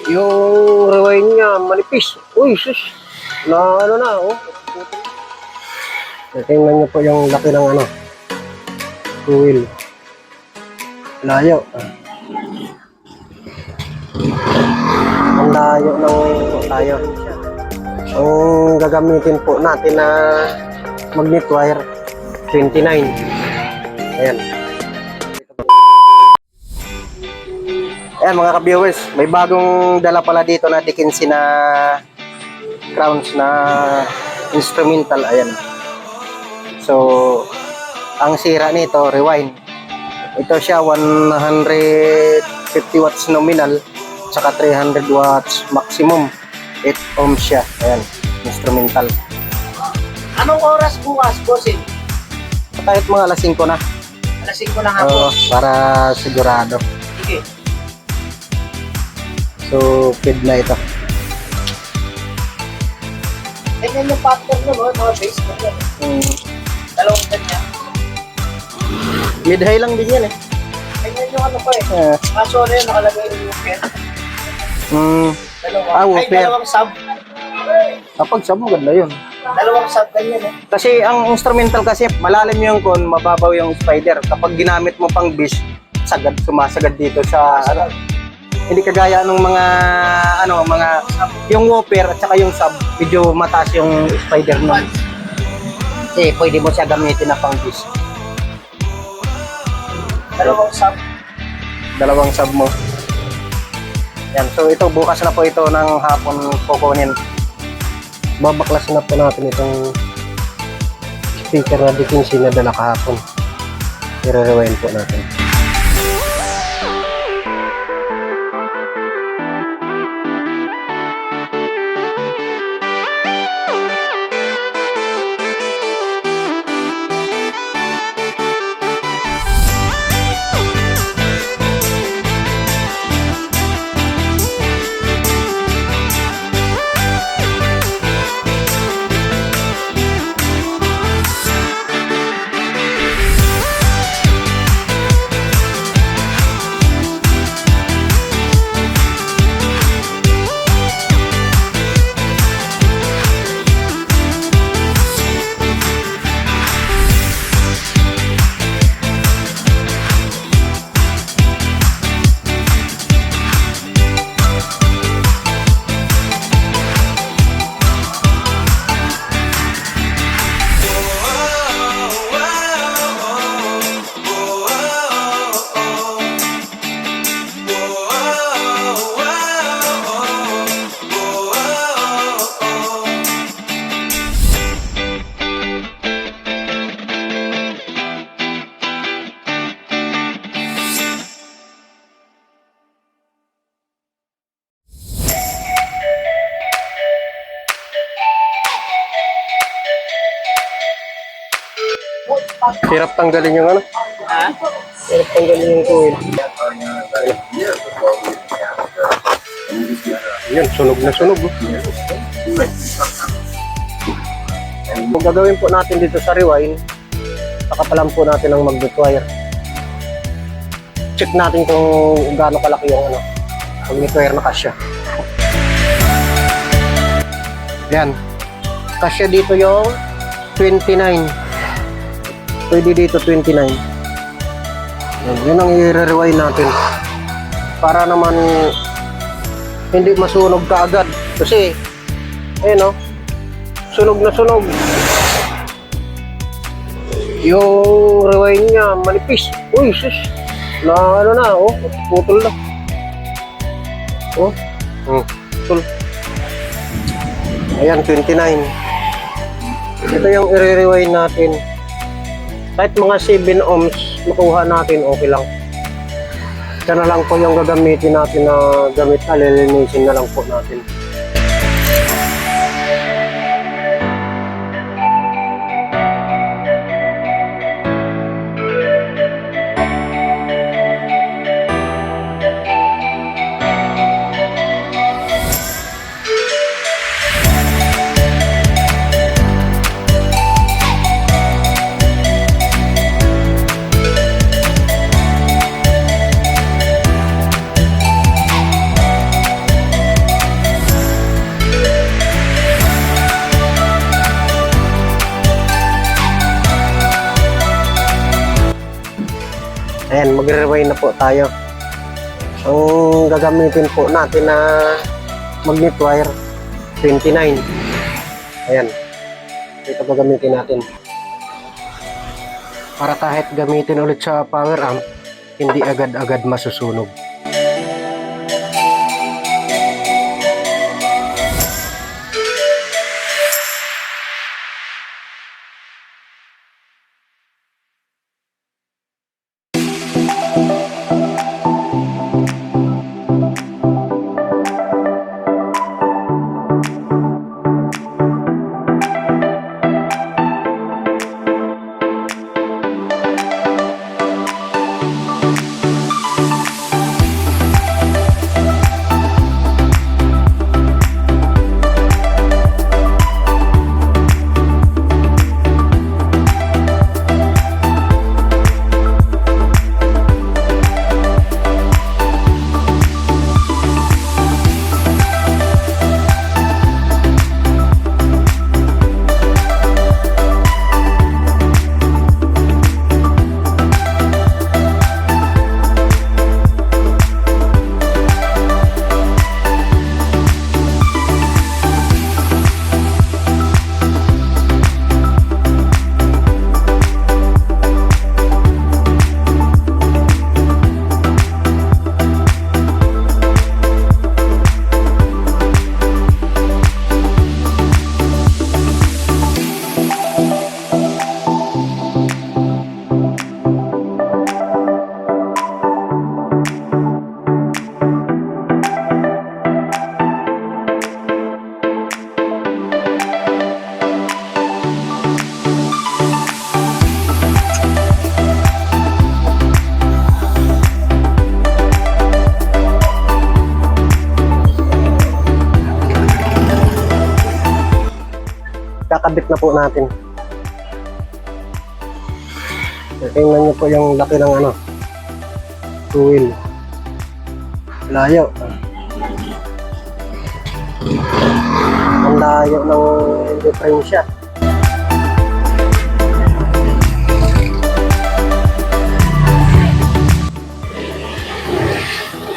Yung rewind niya, manipis. Uy, sus. Na ano na, oh. Tingnan niyo po yung laki ng ano. Wheel. Layo. Ang layo ng tayo. Ang gagamitin po natin na magnet wire 29. Ayan. Ayan mga ka-viewers, may bagong dala pala dito na Dickinson na crowns na instrumental. Ayan. So, ang sira nito, rewind. Ito siya 150 watts nominal, tsaka 300 watts maximum. 8 ohms siya. Ayan, instrumental. Anong oras bukas, bossing? Kahit mga alas 5 na. Alas 5 na hapon. Oo, para sigurado. Sige. So, feed na ito. Ganyan yung pattern nyo, mga base mo yan. Dalawang ganyan. Mid-high lang din yan eh. Ganyan yung ano ko eh. Kaso ano yun, nakalagay yung woofer. Dalawa. Ay, woofer. dalawang sub. Kapag sab mo, ganda yun. Dalawang sub ganyan eh. Kasi ang instrumental kasi, malalim yung kon, mababaw yung spider. Kapag ginamit mo pang bish, sagad, sumasagad dito sa ano. Hindi kagaya ng mga yung woofer at saka yung sub, medyo mataas yung spider nun. Kasi pwede mo siya gamitin na pang bish. Dalawang sub. Dalawang sub mo. Yan, so ito bukas na po ito ng hapon kukunin. Babaklasin na po natin itong speaker na Dickinson na dala kahapon. I-rewind po natin. Hirap tanggalin yung ano? Ha? Hirap tanggalin yung coil. Yan, sunog na sunog. Kung gagawin po natin dito sa rewind, pakapalan po natin ang magnet wire. Check natin kung gaano kalaki yung ano, magnet wire na kasya. Yan. Kasya dito yung 29. Pwede dito 29. Yan ang i-rewind natin. Para naman hindi masunog kaagad. Kasi, ayun o, sunog na sunog. Yung rewind niya, manipis. Uy, sus. Na ano na, oh, putol na. Oh, putol. Ayan, 29. Ito yung i-rewind natin. Kahit mga 7 ohms makuha natin, okay lang. Ito na lang po yung gagamitin natin na gamit na lilinisin na lang po natin. Ayan, magre-rewind na po tayo. Ang gagamitin po natin na magnet wire 29. Ayan. Ito gagamitin natin. Para kahit gamitin ulit sa power amp, hindi agad-agad masusunog. Kakabit na po natin. Tingnan nyo po yung laki ng wheel. Layo. Ang layo ng diferensya.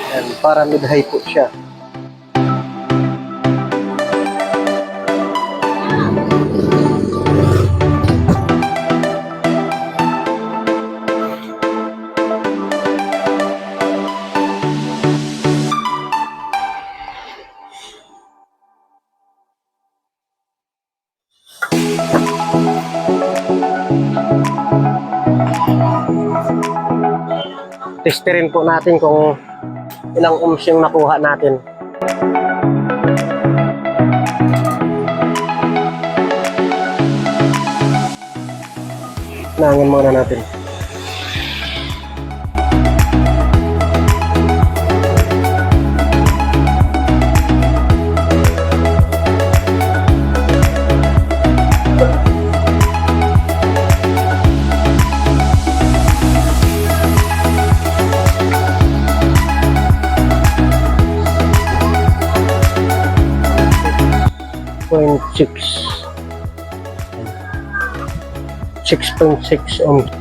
Ayan, para mid-high po siya. Testerin po natin kung ilang ohms yung nakuha natin. Nangin muna natin. .6 6.6 ohms.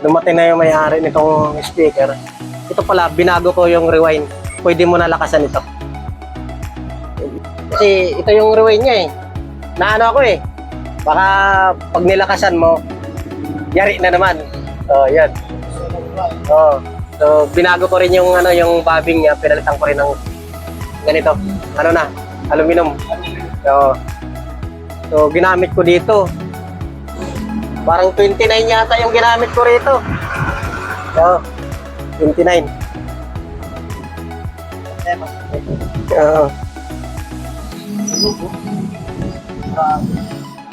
Dumating na yung may-ari nitong speaker. Ito pala, binago ko yung rewind. Pwede mo nalakasan ito. Kasi ito yung rewind niya eh. Naano ako eh. Baka pag nilakasan mo, yari na naman. So, yan. So, binago ko rin yung yung bobbing niya. Pinalitan ko rin ng ganito. Aluminum. So, ginamit ko dito. Parang 29 yata yung ginamit ko rito. So, 29.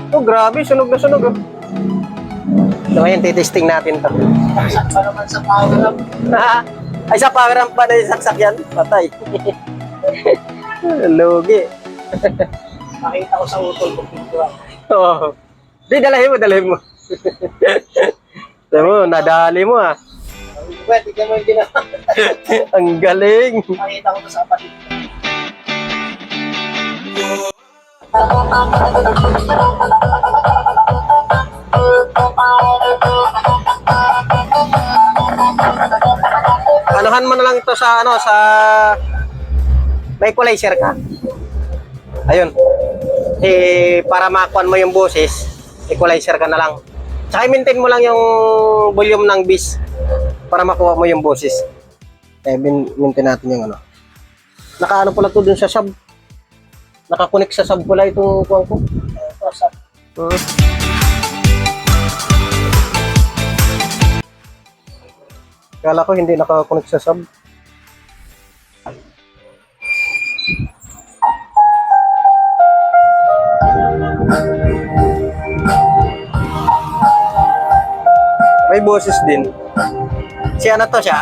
Oh, grabe. Sunog na sunog. Oh. So, ngayon, titesting natin to. Saksak pa naman sa power up. Ay, sa power ramp pa na yung saksak yan. Patay. Lugi. Nakita ko sa utol ko pintuan. Oo. Di, dalahin mo. Sabi mo, nadali mo ah. Pwede ka mo yung ginawa. Ang galing. Nakita ko to sa kapatid ko. Anuhan mo na lang ito sa sa may equalizer ka. Ayun. Para makuha mo yung boses, equalizer ka na lang. Tsaka i-maintain mo lang yung volume ng bass para makuha mo yung boses. Maintain natin yung Nakaano pala to dun sa sub. Nakakonect sa sub pala itong kuha ko. Kala ko hindi nakakonect sa sub. May boses din. Si ano to siya?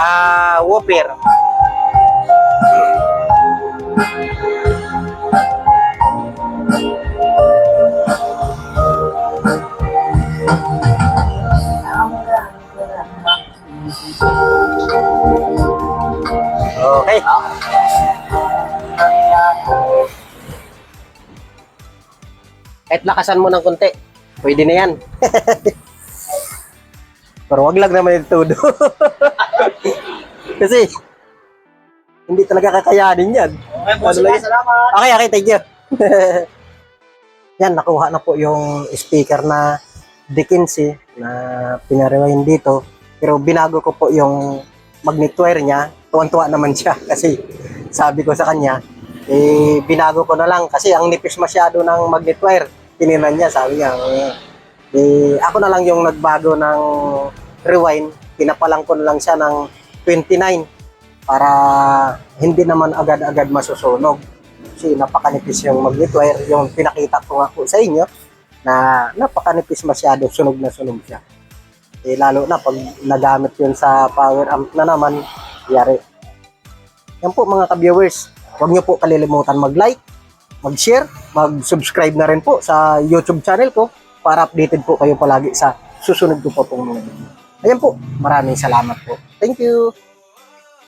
Whooper. Okay. Kahit lakasan mo ng konti, pwede na yan. Pero wag lang naman yung todo. Kasi, hindi talaga kakayanin yan. Okay, boss, salamat. Okay, thank you. Yan, nakuha na po yung speaker na D15 na pinarewind dito. Pero binago ko po yung magnet wire niya. Tuwan-tuwa naman siya kasi sabi ko sa kanya, binago ko na lang kasi ang nipis masyado ng magnet wire. Tininan niya, sabi niya, ako na lang yung nagbago ng rewind. Pinapalang ko na lang siya ng 29 para hindi naman agad-agad masusunog. Kasi napakanipis yung magnet wire. Yung pinakita ko nga po sa inyo na napakanipis masyado, sunog na sunog siya. Lalo na pag nagamit yun sa power amp na naman, yari. Yan po mga ka-viewers, huwag nyo po kalilimutan mag-like, mag-share, mag-subscribe na rin po sa YouTube channel ko para updated po kayo palagi sa susunod ko po pong mga video. Ayan po, maraming salamat po. Thank you!